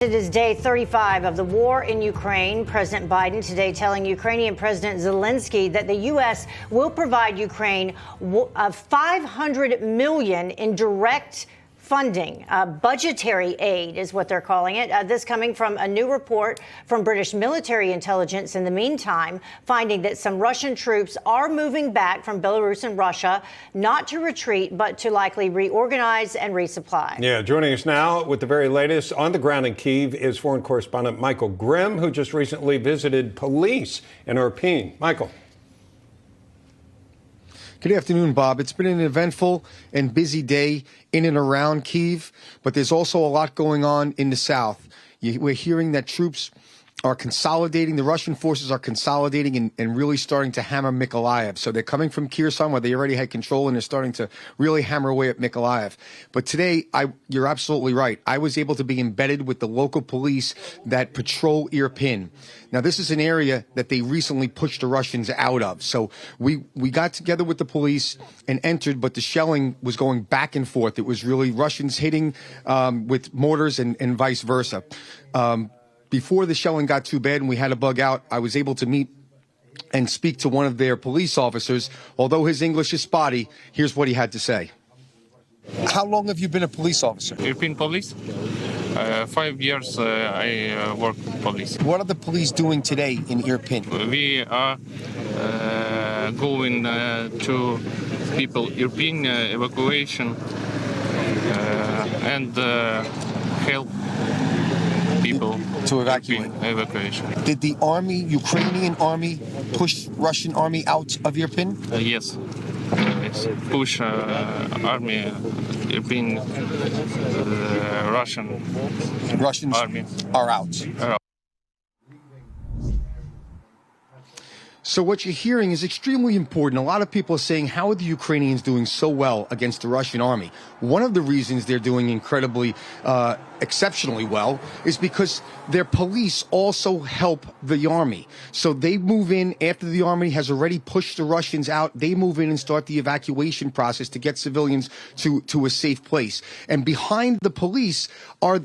It is day 35 of the war in Ukraine. President Biden today telling Ukrainian President Zelensky that the U.S. will provide Ukraine $500 million in direct funding. Budgetary aid is what they're calling it. This coming from a new report from British military intelligence in the meantime, finding that some Russian troops are moving back from Belarus and Russia, not to retreat, but to likely reorganize and resupply. Yeah, joining us now with the very latest on the ground in Kyiv is foreign correspondent Michael Grimm, who just recently visited police in Irpin. Michael. Good afternoon, Bob. It's been an eventful and busy day in and around Kyiv, but there's also a lot going on in the south. We're hearing that troops are consolidating, the Russian forces are consolidating and really starting to hammer Mykolaiv. So they're coming from Kherson, where they already had control, and they're starting to really hammer away at Mykolaiv. But today, you're absolutely right. I was able to be embedded with the local police that patrol Irpin. Now, this is an area that they recently pushed the Russians out of. So we got together with the police and entered, but the shelling was going back and forth. It was really Russians hitting with mortars and vice versa. Before the shelling got too bad and we had to bug out, I was able to meet and speak to one of their police officers. Although his English is spotty, here's what he had to say. How long have you been a police officer? European police. 5 years I work with police. What are the police doing today in Irpin? We are going to people Irpin evacuation and help people to evacuate. Evacuation. Did the army, Ukrainian army, push Russian army out of Irpin? Yes. Push army, Irpin, Russians army are out. So what you're hearing is extremely important. A lot of people are saying, how are the Ukrainians doing so well against the Russian army? One of the reasons they're doing incredibly, exceptionally well is because their police also help the army. So they move in after the army has already pushed the Russians out. They move in and start the evacuation process to get civilians to a safe place. And behind the police are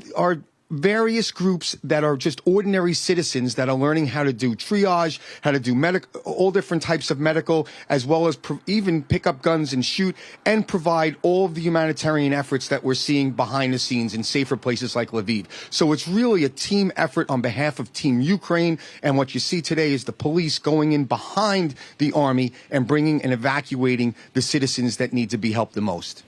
various groups that are just ordinary citizens that are learning how to do triage, how to do all different types of medical, as well as even pick up guns and shoot, and provide all of the humanitarian efforts that we're seeing behind the scenes in safer places like Lviv. So it's really a team effort on behalf of Team Ukraine, and what you see today is the police going in behind the army and bringing and evacuating the citizens that need to be helped the most.